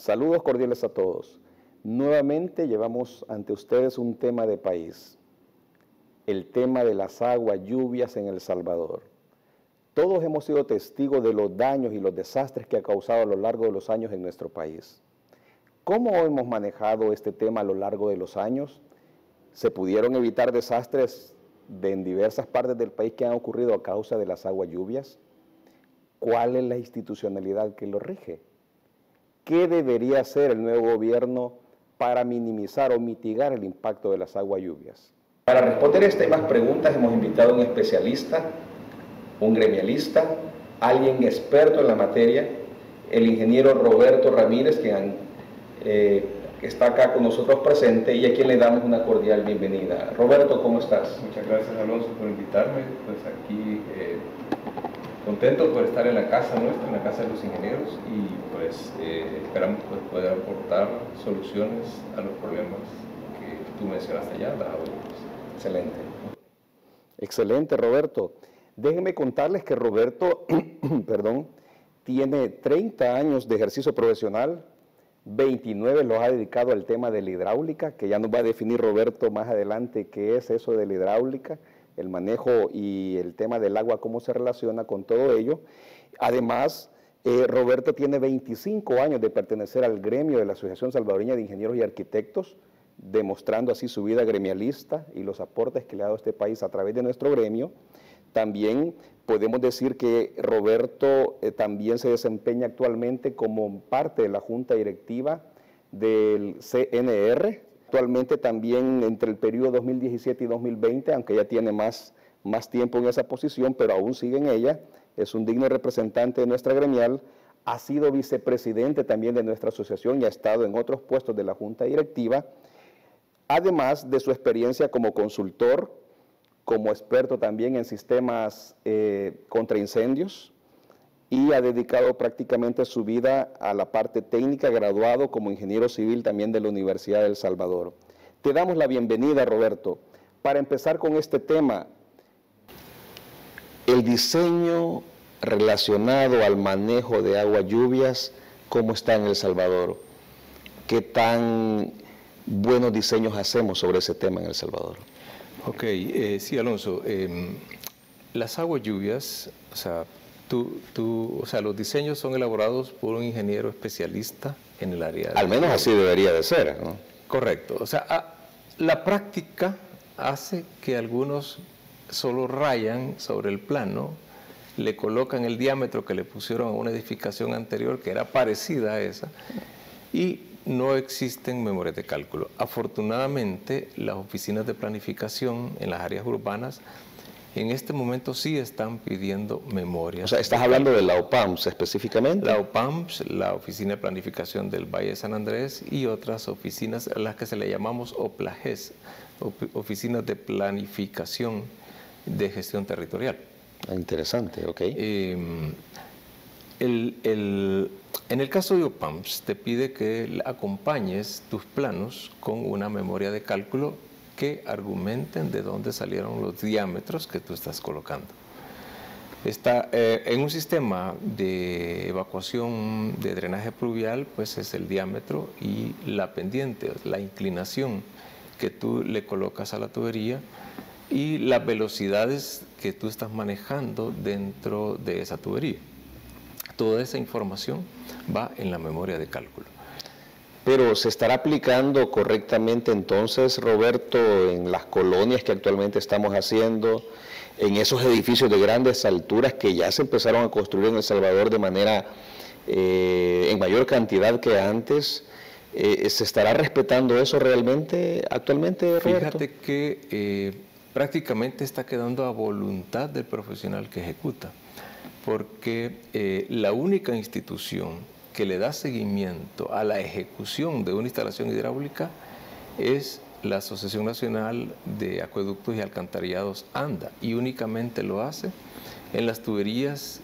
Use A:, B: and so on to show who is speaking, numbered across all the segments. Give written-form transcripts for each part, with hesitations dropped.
A: Saludos cordiales a todos. Nuevamente llevamos ante ustedes un tema de país, el tema de las aguas, lluvias en El Salvador. Todos hemos sido testigos de los daños y los desastres que ha causado a lo largo de los años en nuestro país. ¿Cómo hemos manejado este tema a lo largo de los años? ¿Se pudieron evitar desastres en diversas partes del país que han ocurrido a causa de las aguas lluvias? ¿Cuál es la institucionalidad que lo rige? ¿Qué debería hacer el nuevo gobierno para minimizar o mitigar el impacto de las aguas lluvias? Para responder estas y más preguntas hemos invitado a un especialista, un gremialista, alguien experto en la materia, el ingeniero Roberto Ramírez, que está acá con nosotros presente y a quien le damos una cordial bienvenida. Roberto, ¿cómo estás?
B: Muchas gracias, Alonso, por invitarme. Pues aquí contento por estar en la casa nuestra, en la casa de los ingenieros, y pues esperamos poder aportar soluciones a los problemas que tú mencionaste ya, las aguas.
A: Excelente. Excelente, Roberto. Déjenme contarles que Roberto tiene 30 años de ejercicio profesional, 29 los ha dedicado al tema de la hidráulica, que ya nos va a definir Roberto más adelante qué es eso de la hidráulica, el manejo y el tema del agua, cómo se relaciona con todo ello. Además, Roberto tiene 25 años de pertenecer al gremio de la Asociación Salvadoreña de Ingenieros y Arquitectos, demostrando así su vida gremialista y los aportes que le ha dado a este país a través de nuestro gremio. También podemos decir que Roberto también se desempeña actualmente como parte de la Junta Directiva del CNR, actualmente también entre el periodo 2017 y 2020, aunque ya tiene más tiempo en esa posición, pero aún sigue en ella, es un digno representante de nuestra gremial, ha sido vicepresidente también de nuestra asociación y ha estado en otros puestos de la Junta Directiva, además de su experiencia como consultor, como experto también en sistemas contra incendios, y ha dedicado prácticamente su vida a la parte técnica, graduado como ingeniero civil también de la Universidad de El Salvador. Te damos la bienvenida, Roberto. Para empezar con este tema, el diseño relacionado al manejo de aguas lluvias, ¿cómo está en El Salvador? ¿Qué tan buenos diseños hacemos sobre ese tema en El Salvador?
B: Ok, sí, Alonso, las aguas lluvias, o sea, los diseños son elaborados por un ingeniero especialista en el área.
A: Al menos así debería de ser, ¿no?
B: Correcto, o sea, la práctica hace que algunos solo rayan sobre el plano, le colocan el diámetro que le pusieron a una edificación anterior que era parecida a esa, y no existen memorias de cálculo. Afortunadamente, las oficinas de planificación en las áreas urbanas en este momento sí están pidiendo memorias.
A: O sea, ¿estás hablando de la OPAMS específicamente?
B: La OPAMS, la Oficina de Planificación del Valle de San Andrés, y otras oficinas, las que se le llamamos OPLAGES, Oficinas de Planificación de Gestión Territorial.
A: Interesante, ok.
B: En el caso de OPAMS, te pide que acompañes tus planos con una memoria de cálculo que argumenten de dónde salieron los diámetros que tú estás colocando. En un sistema de evacuación de drenaje pluvial, pues es el diámetro y la pendiente, la inclinación que tú le colocas a la tubería y las velocidades que tú estás manejando dentro de esa tubería. Toda esa información va en la memoria de cálculo.
A: Pero ¿se estará aplicando correctamente entonces, Roberto, en las colonias que actualmente estamos haciendo, en esos edificios de grandes alturas que ya se empezaron a construir en El Salvador de manera, en mayor cantidad que antes? ¿Se estará respetando eso realmente actualmente, Roberto?
B: Fíjate que prácticamente está quedando a voluntad del profesional que ejecuta, porque la única institución que le da seguimiento a la ejecución de una instalación hidráulica es la Asociación Nacional de Acueductos y Alcantarillados, ANDA, y únicamente lo hace en las tuberías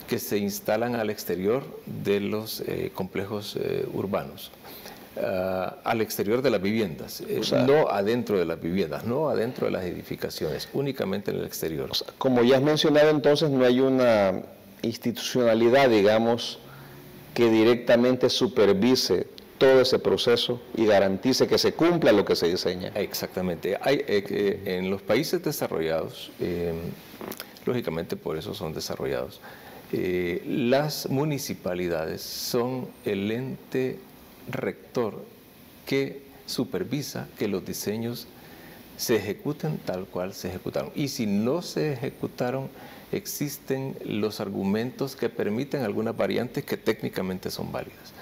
B: que se instalan al exterior de los complejos urbanos, al exterior de las viviendas, o sea, no adentro de las viviendas, no adentro de las edificaciones, únicamente en el exterior.
A: O sea, como ya has mencionado, entonces no hay una institucionalidad, digamos, que directamente supervise todo ese proceso y garantice que se cumpla lo que se diseña.
B: Exactamente. En los países desarrollados, lógicamente por eso son desarrollados, las municipalidades son el ente rector que supervisa que los diseños se ejecuten tal cual se ejecutaron. Y si no se ejecutaron, existen los argumentos que permiten algunas variantes que técnicamente son válidas.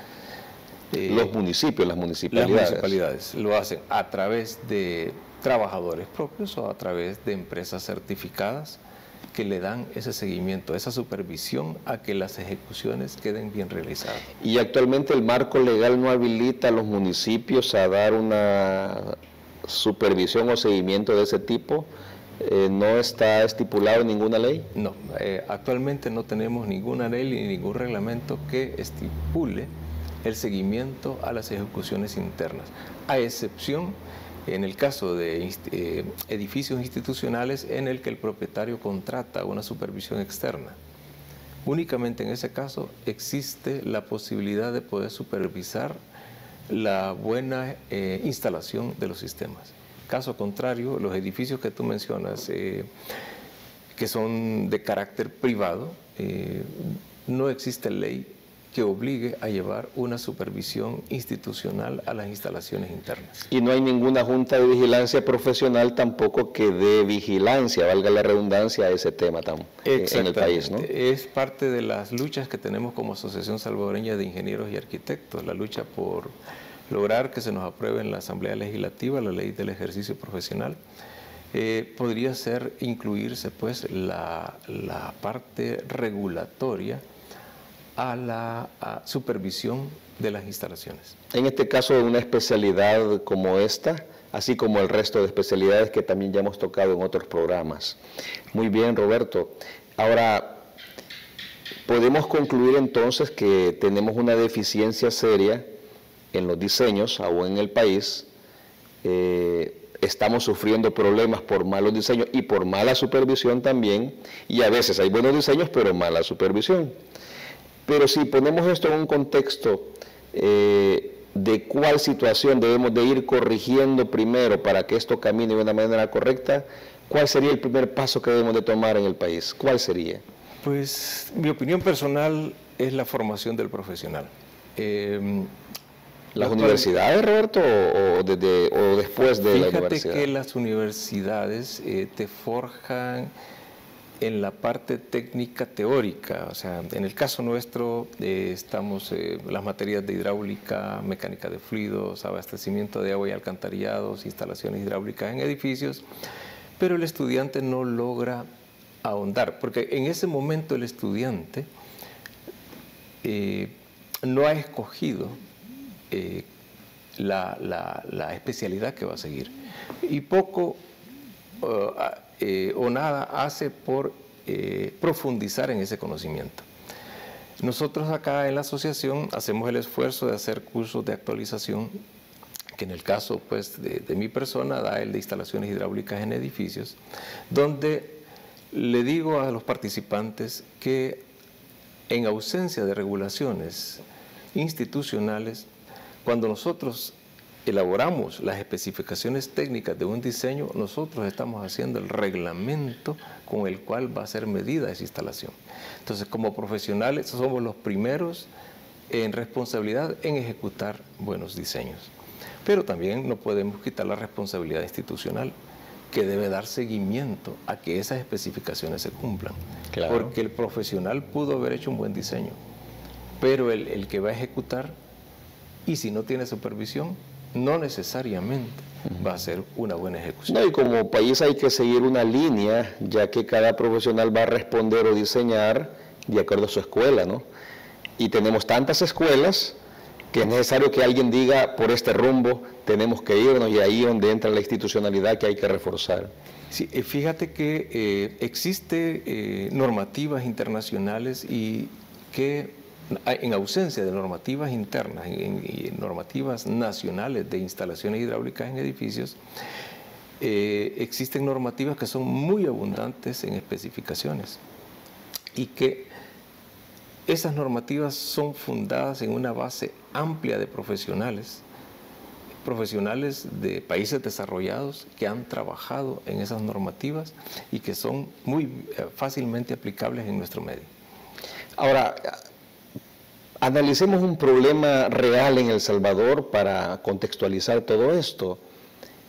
A: Los municipios, las municipalidades
B: lo hacen a través de trabajadores propios o a través de empresas certificadas que le dan ese seguimiento, esa supervisión a que las ejecuciones queden bien realizadas.
A: Y actualmente el marco legal no habilita a los municipios a dar una supervisión o seguimiento de ese tipo. ¿No está estipulado en ninguna ley?
B: No, actualmente no tenemos ninguna ley ni ningún reglamento que estipule el seguimiento a las ejecuciones internas, a excepción en el caso de edificios institucionales en el que el propietario contrata una supervisión externa. Únicamente en ese caso existe la posibilidad de poder supervisar la buena instalación de los sistemas. Caso contrario, los edificios que tú mencionas, que son de carácter privado, no existe ley que obligue a llevar una supervisión institucional a las instalaciones internas.
A: Y no hay ninguna junta de vigilancia profesional tampoco que dé vigilancia, valga la redundancia, a ese tema en el país, ¿no?
B: Es parte de las luchas que tenemos como Asociación Salvadoreña de Ingenieros y Arquitectos, la lucha por lograr que se nos apruebe en la Asamblea Legislativa la ley del ejercicio profesional. Podría ser incluirse pues la parte regulatoria a la supervisión de las instalaciones.
A: En este caso, de una especialidad como esta, así como el resto de especialidades que también ya hemos tocado en otros programas. Muy bien, Roberto. Ahora, podemos concluir entonces que tenemos una deficiencia seria en los diseños, aún en el país. Estamos sufriendo problemas por malos diseños y por mala supervisión también, y a veces hay buenos diseños, pero mala supervisión. Pero si ponemos esto en un contexto de cuál situación debemos de ir corrigiendo primero para que esto camine de una manera correcta, ¿cuál sería el primer paso que debemos de tomar en el país? ¿Cuál sería?
B: Pues mi opinión personal es la formación del profesional.
A: ¿Las universidades, Roberto, o después de la universidad?
B: Fíjate que las universidades te forjan en la parte técnica teórica, o sea, en el caso nuestro estamos las materias de hidráulica, mecánica de fluidos, abastecimiento de agua y alcantarillados, instalaciones hidráulicas en edificios, pero el estudiante no logra ahondar, porque en ese momento el estudiante no ha escogido la especialidad que va a seguir, y poco o nada hace por profundizar en ese conocimiento. Nosotros acá en la asociación hacemos el esfuerzo de hacer cursos de actualización, que en el caso pues, de mi persona da el de instalaciones hidráulicas en edificios, donde le digo a los participantes que en ausencia de regulaciones institucionales, cuando nosotros elaboramos las especificaciones técnicas de un diseño, nosotros estamos haciendo el reglamento con el cual va a ser medida esa instalación. Entonces, como profesionales, somos los primeros en responsabilidad en ejecutar buenos diseños. Pero también no podemos quitar la responsabilidad institucional, que debe dar seguimiento a que esas especificaciones se cumplan. Claro. Porque el profesional pudo haber hecho un buen diseño, pero el que va a ejecutar, y si no tiene supervisión, no necesariamente va a ser una buena ejecución.
A: No, y como país hay que seguir una línea, ya que cada profesional va a responder o diseñar de acuerdo a su escuela, ¿no? Y tenemos tantas escuelas que es necesario que alguien diga, por este rumbo tenemos que irnos, y ahí es donde entra la institucionalidad que hay que reforzar.
B: Sí, fíjate que existe normativas internacionales y que en ausencia de normativas internas y normativas nacionales de instalaciones hidráulicas en edificios, existen normativas que son muy abundantes en especificaciones y que Esas normativas son fundadas en una base amplia de profesionales de países desarrollados que han trabajado en esas normativas y que son muy fácilmente aplicables en nuestro medio.
A: Ahora, analicemos un problema real en El Salvador para contextualizar todo esto.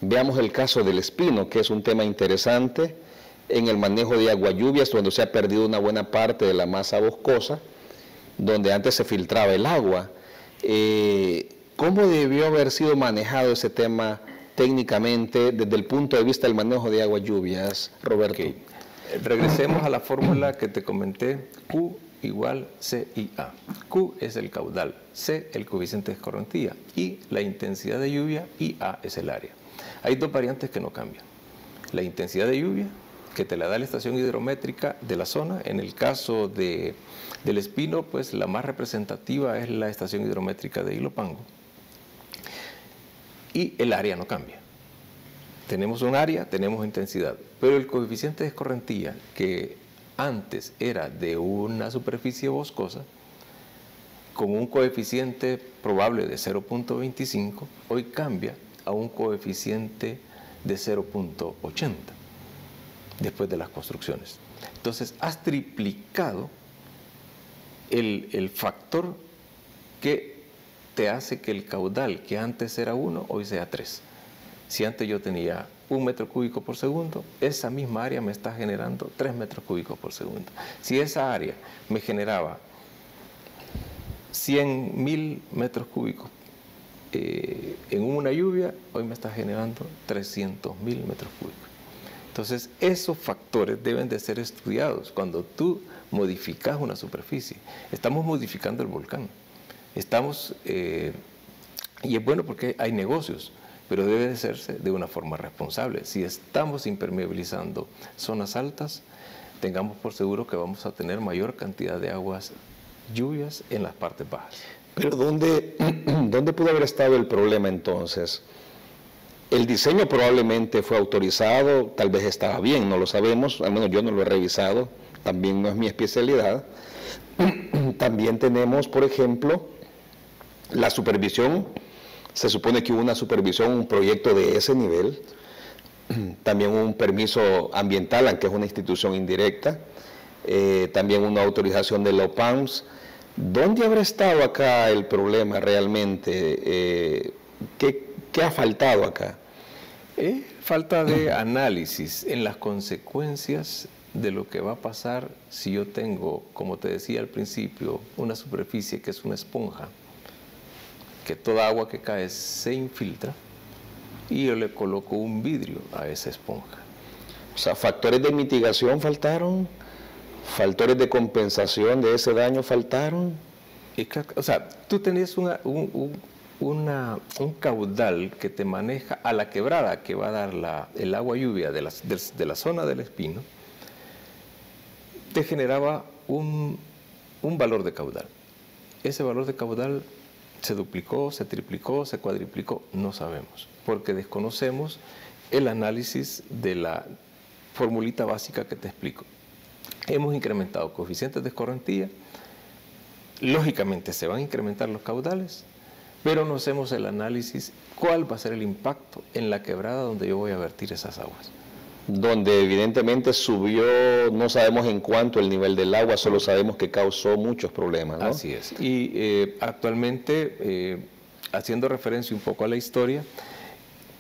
A: Veamos el caso del espino, que es un tema interesante en el manejo de agua lluvias, donde se ha perdido una buena parte de la masa boscosa, donde antes se filtraba el agua. ¿Cómo debió haber sido manejado ese tema técnicamente desde el punto de vista del manejo de agua lluvias, Roberto?
B: Okay. Regresemos a la fórmula que te comenté, Q igual CIA. Q es el caudal, C el coeficiente de escorrentía y la intensidad de lluvia, IA es el área. Hay dos variantes que no cambian. La intensidad de lluvia, que te la da la estación hidrométrica de la zona. En el caso del espino, pues la más representativa es la estación hidrométrica de Ilopango. Y el área no cambia. Tenemos un área, tenemos intensidad, pero el coeficiente de escorrentía, que antes era de una superficie boscosa, con un coeficiente probable de 0.25, hoy cambia a un coeficiente de 0.80 después de las construcciones. Entonces, has triplicado el factor que te hace que el caudal, que antes era 1, hoy sea 3. Si antes yo tenía 1 metro cúbico por segundo, esa misma área me está generando 3 metros cúbicos por segundo. Si esa área me generaba 100.000 metros cúbicos en una lluvia, hoy me está generando 300.000 metros cúbicos. Entonces, esos factores deben de ser estudiados. Cuando tú modificas una superficie, estamos modificando el volcán. Y es bueno porque hay negocios, pero debe de hacerse de una forma responsable. Si estamos impermeabilizando zonas altas, tengamos por seguro que vamos a tener mayor cantidad de aguas lluvias en las partes bajas.
A: Pero ¿dónde pudo haber estado el problema entonces? El diseño probablemente fue autorizado, tal vez estaba bien, no lo sabemos, al menos yo no lo he revisado, también no es mi especialidad. También tenemos, por ejemplo, la supervisión. Se supone que hubo una supervisión, un proyecto de ese nivel, también un permiso ambiental, aunque es una institución indirecta, también una autorización de la OPAMS. ¿Dónde habrá estado acá el problema realmente? ¿Qué ha faltado acá?
B: Falta de análisis en las consecuencias de lo que va a pasar si yo tengo, como te decía al principio, una superficie que es una esponja, que toda agua que cae se infiltra, y yo le coloco un vidrio a esa esponja.
A: O sea, factores de mitigación faltaron, factores de compensación de ese daño faltaron.
B: O sea, tú tenías un caudal que te maneja a la quebrada que va a dar el agua lluvia de la zona del espino, te generaba un valor de caudal. Ese valor de caudal se duplicó, se triplicó, se cuadriplicó, no sabemos, porque desconocemos el análisis de la formulita básica que te explico. Hemos incrementado coeficientes de escorrentía, lógicamente se van a incrementar los caudales, pero no hacemos el análisis cuál va a ser el impacto en la quebrada donde yo voy a vertir esas aguas.
A: Donde evidentemente subió, no sabemos en cuánto el nivel del agua, solo sabemos que causó muchos problemas, ¿no?
B: Así es. Y actualmente, haciendo referencia un poco a la historia,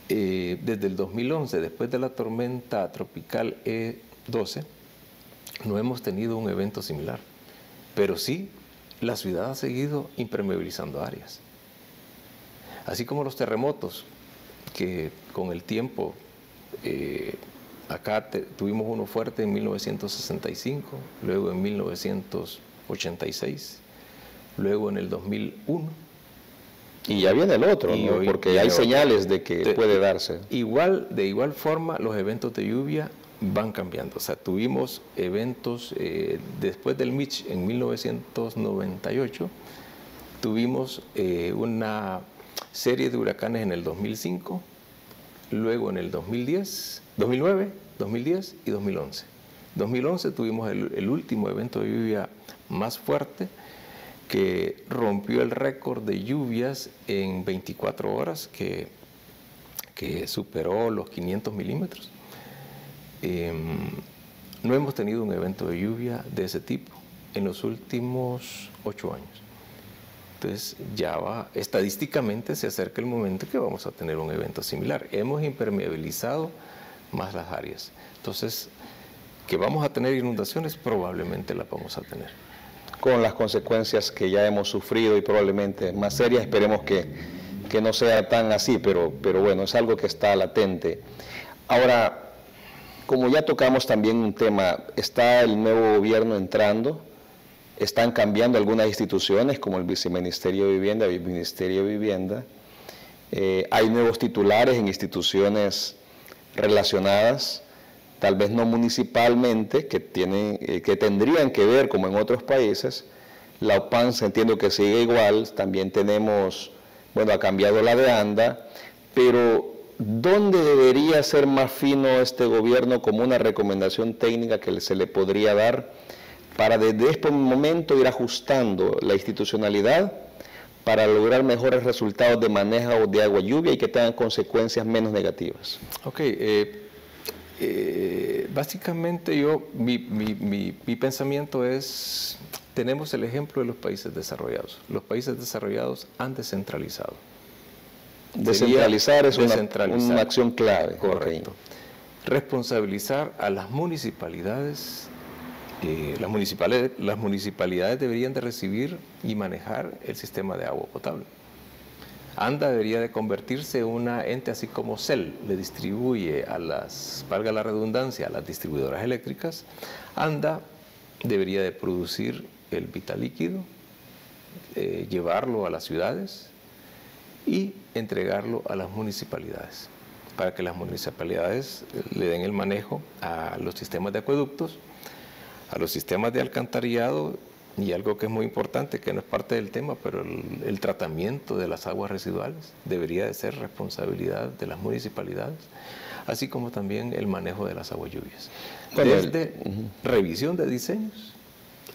B: desde el 2011, después de la tormenta tropical E12, no hemos tenido un evento similar. Pero sí, la ciudad ha seguido impermeabilizando áreas. Así como los terremotos, que con el tiempo... acá tuvimos uno fuerte en 1965, luego en 1986, luego en el 2001.
A: Y ya viene el otro, ¿no? Porque hay señales de que puede darse.
B: De igual forma, los eventos de lluvia van cambiando. O sea, tuvimos eventos después del Mitch en 1998, tuvimos una serie de huracanes en el 2005, luego en el 2009, 2010 y 2011. 2011 tuvimos el último evento de lluvia más fuerte, que rompió el récord de lluvias en 24 horas, que superó los 500 milímetros. No hemos tenido un evento de lluvia de ese tipo en los últimos 8 años. Entonces ya estadísticamente se acerca el momento que vamos a tener un evento similar. Hemos impermeabilizado más las áreas. Entonces, que vamos a tener inundaciones, probablemente las vamos a tener.
A: Con las consecuencias que ya hemos sufrido y probablemente más serias, esperemos que no sea tan así, pero bueno, es algo que está latente. Ahora, como ya tocamos también un tema, está el nuevo gobierno entrando, están cambiando algunas instituciones como el Viceministerio de Vivienda y el Ministerio de Vivienda, hay nuevos titulares en instituciones relacionadas, tal vez no municipalmente, que tendrían que ver como en otros países. La OPANS entiendo que sigue igual, también tenemos, bueno, ha cambiado la de ANDA, pero ¿dónde debería ser más fino este gobierno como una recomendación técnica que se le podría dar para desde este momento ir ajustando la institucionalidad para lograr mejores resultados de manejo de agua lluvia y que tengan consecuencias menos negativas?
B: Ok, básicamente mi pensamiento es, tenemos el ejemplo de los países desarrollados. Los países desarrollados han descentralizado.
A: Descentralizar es una acción clave.
B: Correcto. Okay. Responsabilizar a las municipalidades. Las municipalidades deberían de recibir y manejar el sistema de agua potable. ANDA debería de convertirse en una ente así como CEL le distribuye a valga la redundancia, a las distribuidoras eléctricas. ANDA debería de producir el vital líquido, llevarlo a las ciudades y entregarlo a las municipalidades, para que las municipalidades le den el manejo a los sistemas de acueductos, a los sistemas de alcantarillado y algo que es muy importante, que no es parte del tema, pero el tratamiento de las aguas residuales debería de ser responsabilidad de las municipalidades, así como también el manejo de las aguas lluvias. Desde revisión de diseños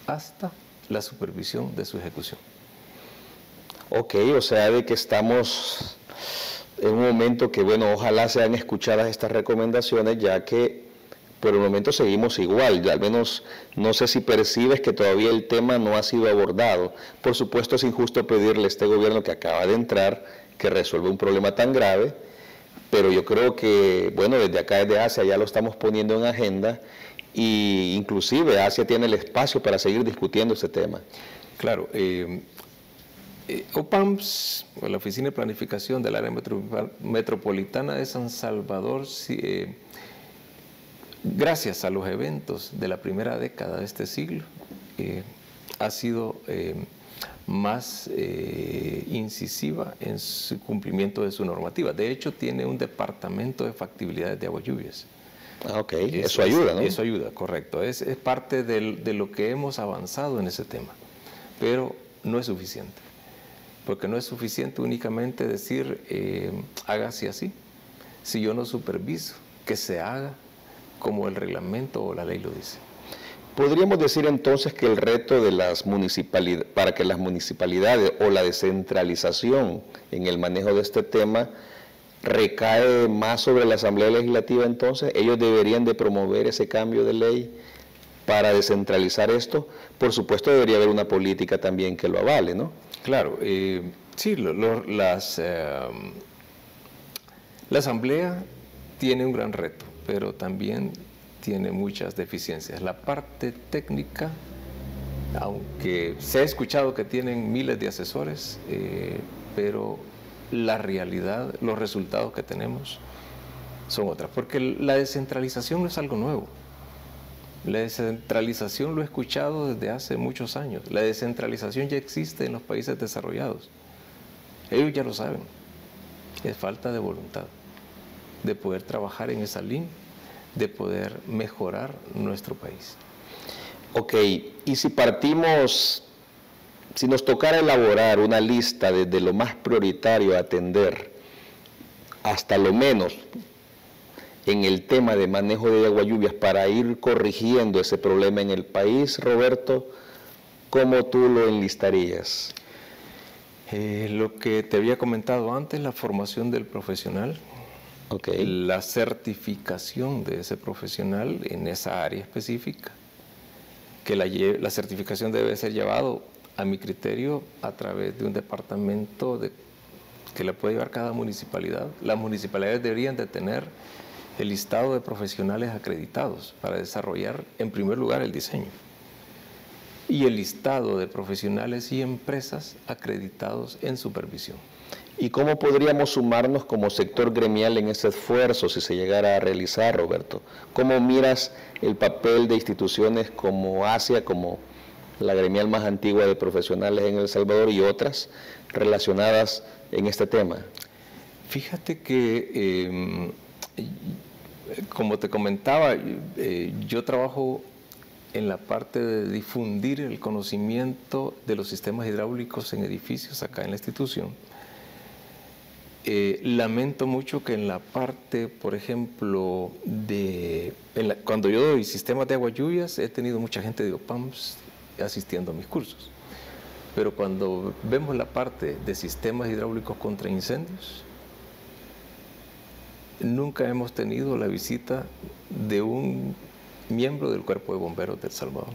B: hasta la supervisión de su ejecución.
A: Ok, o sea, de que estamos en un momento que, bueno, ojalá sean escuchadas estas recomendaciones, ya que por el momento seguimos igual, ya al menos no sé si percibes que todavía el tema no ha sido abordado. Por supuesto es injusto pedirle a este gobierno que acaba de entrar que resuelva un problema tan grave, pero yo creo que, bueno, desde acá, desde Asia, ya lo estamos poniendo en agenda y inclusive Asia tiene el espacio para seguir discutiendo este tema.
B: Claro, OPAMS, la Oficina de Planificación del Área Metropolitana de San Salvador, gracias a los eventos de la primera década de este siglo, ha sido más incisiva en su cumplimiento de su normativa. De hecho, tiene un departamento de factibilidades de aguas lluvias.
A: Ah, ok, eso ayuda, ¿no?
B: Eso ayuda, correcto. Es parte de lo que hemos avanzado en ese tema, pero no es suficiente, porque no es suficiente únicamente decir, hágase así, si yo no superviso que se haga como el reglamento o la ley lo dice.
A: ¿Podríamos decir entonces que el reto de las municipalidades, para que las municipalidades o la descentralización en el manejo de este tema recae más sobre la Asamblea Legislativa entonces? ¿Ellos deberían de promover ese cambio de ley para descentralizar esto? Por supuesto debería haber una política también que lo avale, ¿no?
B: Claro, sí, la Asamblea tiene un gran reto, pero también tiene muchas deficiencias. La parte técnica, aunque se ha escuchado que tienen miles de asesores, pero la realidad, los resultados que tenemos son otras, porque la descentralización no es algo nuevo. La descentralización lo he escuchado desde hace muchos años. La descentralización ya existe en los países desarrollados. Ellos ya lo saben. Es falta de voluntad de poder trabajar en esa línea, de poder mejorar nuestro país.
A: Ok, y si partimos, si nos tocara elaborar una lista desde lo más prioritario a atender hasta lo menos en el tema de manejo de agua lluvias para ir corrigiendo ese problema en el país, Roberto, ¿cómo tú lo enlistarías?
B: Lo que te había comentado antes, la formación del profesional, la certificación de ese profesional en esa área específica, que la certificación debe ser llevado, a mi criterio, a través de un departamento que le puede llevar cada municipalidad. Las municipalidades deberían de tener el listado de profesionales acreditados para desarrollar, en primer lugar, el diseño. Y el listado de profesionales y empresas acreditados en supervisión.
A: ¿Y cómo podríamos sumarnos como sector gremial en ese esfuerzo si se llegara a realizar, Roberto? ¿Cómo miras el papel de instituciones como ASIA, como la gremial más antigua de profesionales en El Salvador, y otras relacionadas en este tema?
B: Fíjate que, como te comentaba, yo trabajo en la parte de difundir el conocimiento de los sistemas hidráulicos en edificios acá en la institución. Lamento mucho que en la parte, por ejemplo, cuando yo doy sistemas de agua lluvias, he tenido mucha gente de OPAMS asistiendo a mis cursos. Pero cuando vemos la parte de sistemas hidráulicos contra incendios, nunca hemos tenido la visita de un miembro del Cuerpo de Bomberos de El Salvador.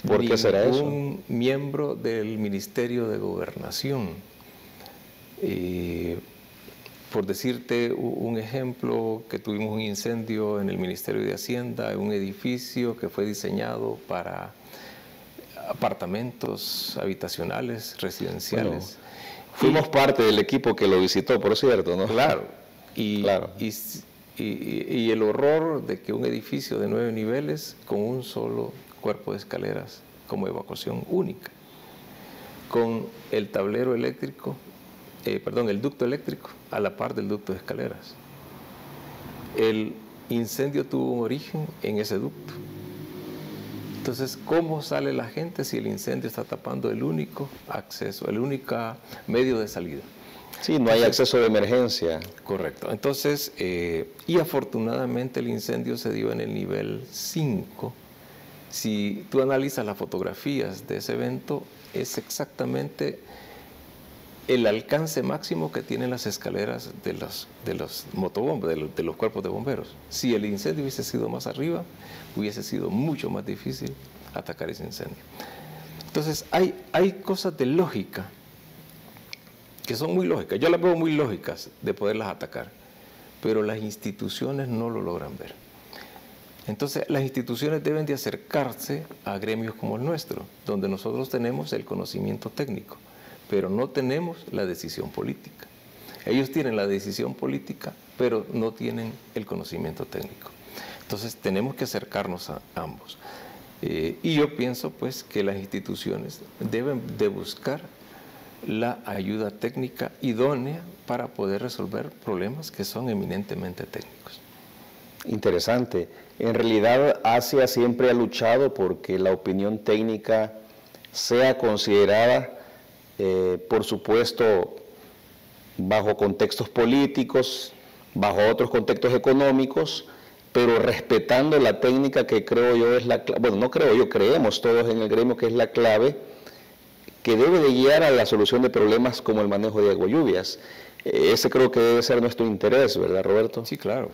A: ¿Por qué será eso?
B: Un miembro del Ministerio de Gobernación. Por decirte un ejemplo, que tuvimos un incendio en el Ministerio de Hacienda, en un edificio que fue diseñado para apartamentos habitacionales, residenciales.
A: Bueno, fuimos parte del equipo que lo visitó, por cierto, ¿no?
B: Claro.
A: Claro.
B: Y el horror de que un edificio de 9 niveles con un solo cuerpo de escaleras como evacuación única, con el tablero eléctrico, el ducto eléctrico a la par del ducto de escaleras. El incendio tuvo un origen en ese ducto. Entonces, ¿cómo sale la gente si el incendio está tapando el único acceso, el único medio de salida?
A: Sí, no hay acceso de emergencia.
B: Correcto. Entonces, y afortunadamente el incendio se dio en el nivel 5. Si tú analizas las fotografías de ese evento, es exactamente el alcance máximo que tienen las escaleras de los motobombos, de los cuerpos de bomberos. Si el incendio hubiese sido más arriba, hubiese sido mucho más difícil atacar ese incendio. Entonces, hay cosas de lógica que son muy lógicas. Yo las veo muy lógicas de poderlas atacar, pero las instituciones no lo logran ver. Entonces, las instituciones deben de acercarse a gremios como el nuestro, donde nosotros tenemos el conocimiento técnico, pero no tenemos la decisión política. Ellos tienen la decisión política, pero no tienen el conocimiento técnico. Entonces, tenemos que acercarnos a ambos. Y yo pienso, pues, que las instituciones deben de buscar la ayuda técnica idónea para poder resolver problemas que son eminentemente técnicos.
A: Interesante. En realidad, Asia siempre ha luchado porque la opinión técnica sea considerada, por supuesto, bajo contextos políticos, bajo otros contextos económicos, pero respetando la técnica que creo yo es la clave, bueno, no creo yo, creemos todos en el gremio que es la clave que debe de guiar a la solución de problemas como el manejo de agua lluvias. Ese creo que debe ser nuestro interés, ¿verdad, Roberto?
B: Sí, claro.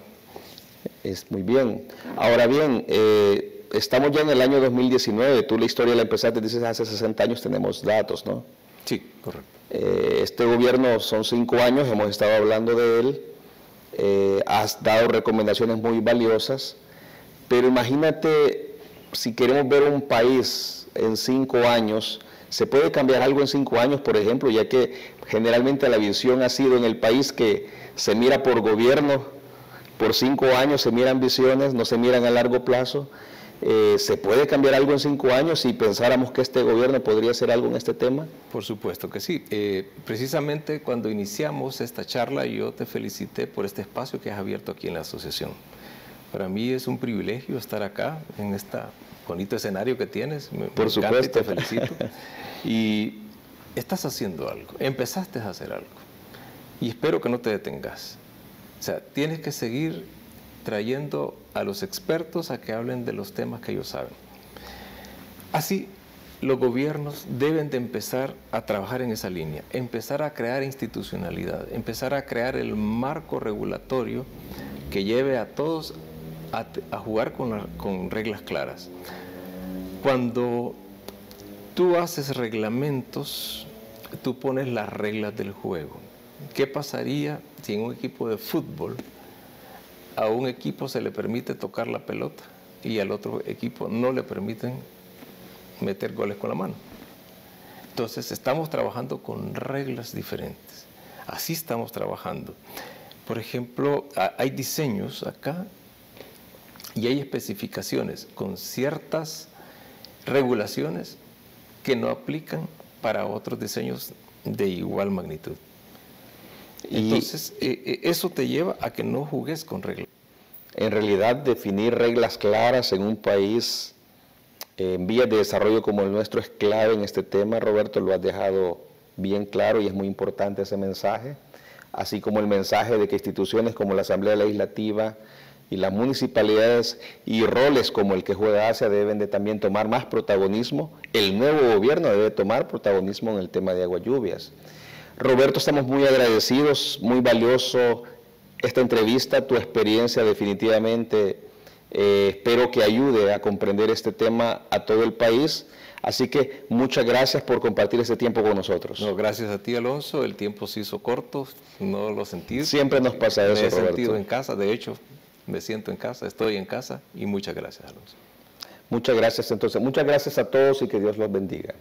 A: Es muy bien. Ahora bien, estamos ya en el año 2019, tú la historia la empezaste, dices, hace 60 años tenemos datos, ¿no?
B: Sí, correcto.
A: Este gobierno son 5 años, hemos estado hablando de él, has dado recomendaciones muy valiosas, pero imagínate si queremos ver un país en 5 años, ¿se puede cambiar algo en 5 años, por ejemplo, ya que generalmente la visión ha sido en el país que se mira por gobierno, por 5 años se miran visiones, no se miran a largo plazo? ¿Se puede cambiar algo en 5 años si pensáramos que este gobierno podría hacer algo en este tema?
B: Por supuesto que sí. Precisamente cuando iniciamos esta charla, yo te felicité por este espacio que has abierto aquí en la asociación. Para mí es un privilegio estar acá, en este bonito escenario que tienes.
A: Por supuesto.
B: Y te felicito. Y estás haciendo algo, empezaste a hacer algo. Y espero que no te detengas. O sea, tienes que seguir trayendo a los expertos a que hablen de los temas que ellos saben. Así, los gobiernos deben de empezar a trabajar en esa línea, empezar a crear institucionalidad, empezar a crear el marco regulatorio que lleve a todos a jugar con reglas claras. Cuando tú haces reglamentos, tú pones las reglas del juego. ¿Qué pasaría si en un equipo de fútbol a un equipo se le permite tocar la pelota y al otro equipo no le permiten meter goles con la mano? Entonces estamos trabajando con reglas diferentes. Así estamos trabajando. Por ejemplo, hay diseños acá y hay especificaciones con ciertas regulaciones que no aplican para otros diseños de igual magnitud. Entonces, eso te lleva a que no jugues con reglas.
A: En realidad, definir reglas claras en un país en vías de desarrollo como el nuestro es clave en este tema. Roberto, lo has dejado bien claro y es muy importante ese mensaje, así como el mensaje de que instituciones como la Asamblea Legislativa y las municipalidades y roles como el que juega ASEA deben de también tomar más protagonismo. El nuevo gobierno debe tomar protagonismo en el tema de aguas lluvias. Roberto, estamos muy agradecidos, muy valioso esta entrevista, tu experiencia definitivamente espero que ayude a comprender este tema a todo el país. Así que muchas gracias por compartir este tiempo con nosotros.
B: No, gracias a ti, Alonso. El tiempo se hizo corto, no lo sentí.
A: Siempre nos pasa eso, Roberto.
B: Me he sentido en casa, de hecho, me siento en casa, estoy en casa y muchas gracias, Alonso.
A: Muchas gracias entonces. Muchas gracias a todos y que Dios los bendiga.